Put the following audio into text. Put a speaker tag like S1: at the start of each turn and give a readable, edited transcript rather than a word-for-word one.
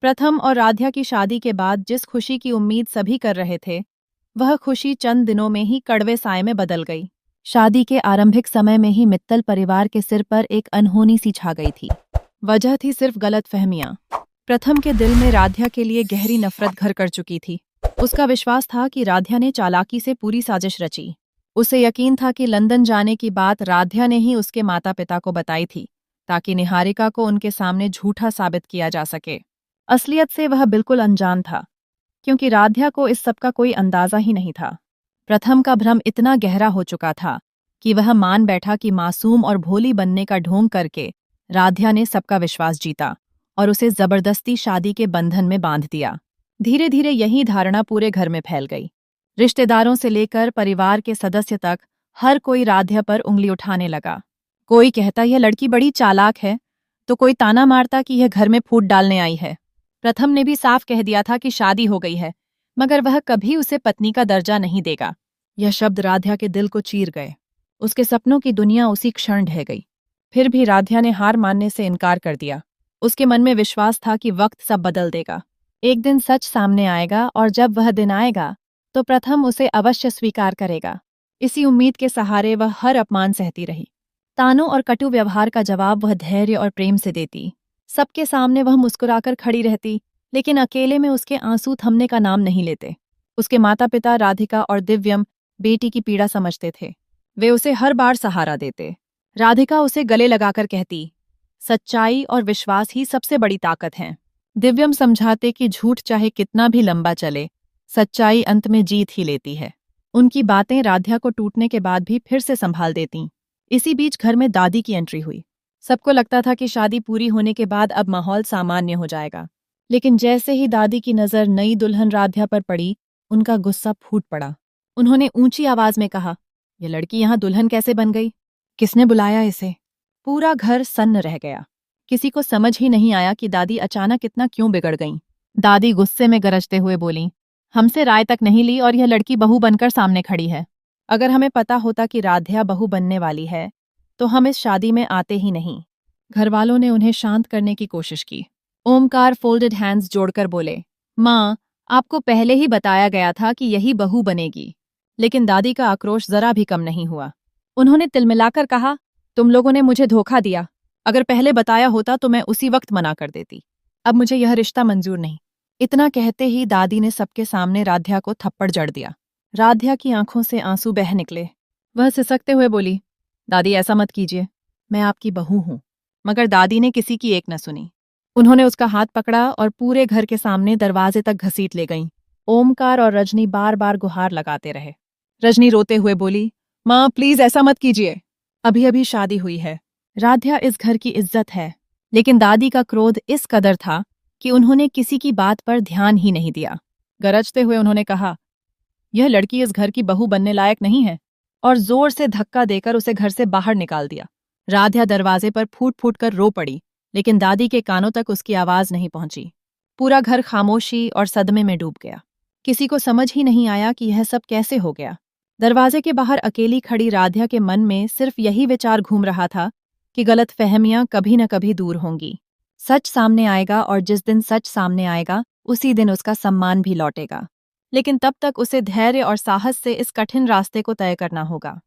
S1: प्रथम और राध्या की शादी के बाद जिस खुशी की उम्मीद सभी कर रहे थे, वह खुशी चंद दिनों में ही कड़वे साए में बदल गई। शादी के आरंभिक समय में ही मित्तल परिवार के सिर पर एक अनहोनी सी छा गई थी। वजह थी सिर्फ गलतफहमियां। प्रथम के दिल में राध्या के लिए गहरी नफरत घर कर चुकी थी। उसका विश्वास था कि राध्या ने चालाकी से पूरी साजिश रची। उसे यकीन था कि लंदन जाने की बात राध्या ने ही उसके माता पिता को बताई थी, ताकि निहारिका को उनके सामने झूठा साबित किया जा सके। असलियत से वह बिल्कुल अनजान था, क्योंकि राध्या को इस सब का कोई अंदाजा ही नहीं था। प्रथम का भ्रम इतना गहरा हो चुका था कि वह मान बैठा कि मासूम और भोली बनने का ढोंग करके राध्या ने सबका विश्वास जीता और उसे जबरदस्ती शादी के बंधन में बांध दिया। धीरे धीरे यही धारणा पूरे घर में फैल गई। रिश्तेदारों से लेकर परिवार के सदस्य तक हर कोई राध्या पर उंगली उठाने लगा। कोई कहता यह लड़की बड़ी चालाक है, तो कोई ताना मारता कि यह घर में फूट डालने आई है। प्रथम ने भी साफ कह दिया था कि शादी हो गई है, मगर वह कभी उसे पत्नी का दर्जा नहीं देगा। यह शब्द राध्या के दिल को चीर गए। उसके सपनों की दुनिया उसी क्षण ढह गई। फिर भी राध्या ने हार मानने से इनकार कर दिया। उसके मन में विश्वास था कि वक्त सब बदल देगा। एक दिन सच सामने आएगा और जब वह दिन आएगा तो प्रथम उसे अवश्य स्वीकार करेगा। इसी उम्मीद के सहारे वह हर अपमान सहती रही। तानों और कटु व्यवहार का जवाब वह धैर्य और प्रेम से देती। सबके सामने वह मुस्कुराकर खड़ी रहती, लेकिन अकेले में उसके आंसू थमने का नाम नहीं लेते। उसके माता पिता राधिका और दिव्यम बेटी की पीड़ा समझते थे। वे उसे हर बार सहारा देते। राधिका उसे गले लगाकर कहती, सच्चाई और विश्वास ही सबसे बड़ी ताकत हैं। दिव्यम समझाते कि झूठ चाहे कितना भी लंबा चले, सच्चाई अंत में जीत ही लेती है। उनकी बातें राध्या को टूटने के बाद भी फिर से संभाल देतीं। इसी बीच घर में दादी की एंट्री हुई। सबको लगता था कि शादी पूरी होने के बाद अब माहौल सामान्य हो जाएगा, लेकिन जैसे ही दादी की नज़र नई दुल्हन राध्या पर पड़ी, उनका गुस्सा फूट पड़ा। उन्होंने ऊंची आवाज में कहा, यह लड़की यहाँ दुल्हन कैसे बन गई? किसने बुलाया इसे? पूरा घर सन्न रह गया। किसी को समझ ही नहीं आया कि दादी अचानक इतना क्यों बिगड़ गईं। दादी गुस्से में गरजते हुए बोलीं, हमसे राय तक नहीं ली और यह लड़की बहू बनकर सामने खड़ी है। अगर हमें पता होता कि राध्या बहू बनने वाली है तो हम इस शादी में आते ही नहीं। घरवालों ने उन्हें शांत करने की कोशिश की। ओमकार फोल्डेड हैंड्स जोड़कर बोले, माँ, आपको पहले ही बताया गया था कि यही बहू बनेगी। लेकिन दादी का आक्रोश जरा भी कम नहीं हुआ। उन्होंने तिलमिलाकर कहा, तुम लोगों ने मुझे धोखा दिया। अगर पहले बताया होता तो मैं उसी वक्त मना कर देती। अब मुझे यह रिश्ता मंजूर नहीं। इतना कहते ही दादी ने सबके सामने राध्या को थप्पड़ जड़ दिया। राध्या की आंखों से आंसू बह निकले। वह सिसकते हुए बोली, दादी ऐसा मत कीजिए, मैं आपकी बहू हूं। मगर दादी ने किसी की एक न सुनी। उन्होंने उसका हाथ पकड़ा और पूरे घर के सामने दरवाजे तक घसीट ले गईं। ओमकार और रजनी बार बार गुहार लगाते रहे। रजनी रोते हुए बोली, माँ प्लीज ऐसा मत कीजिए। अभी अभी शादी हुई है। राध्या इस घर की इज्जत है। लेकिन दादी का क्रोध इस कदर था कि उन्होंने किसी की बात पर ध्यान ही नहीं दिया। गरजते हुए उन्होंने कहा, यह लड़की इस घर की बहू बनने लायक नहीं है, और जोर से धक्का देकर उसे घर से बाहर निकाल दिया। राध्या दरवाजे पर फूट फूट कर रो पड़ी, लेकिन दादी के कानों तक उसकी आवाज नहीं पहुंची। पूरा घर खामोशी और सदमे में डूब गया। किसी को समझ ही नहीं आया कि यह सब कैसे हो गया। दरवाजे के बाहर अकेली खड़ी राध्या के मन में सिर्फ यही विचार घूम रहा था कि गलतफहमियां कभी न कभी दूर होंगी। सच सामने आएगा और जिस दिन सच सामने आएगा उसी दिन उसका सम्मान भी लौटेगा। लेकिन तब तक उसे धैर्य और साहस से इस कठिन रास्ते को तय करना होगा।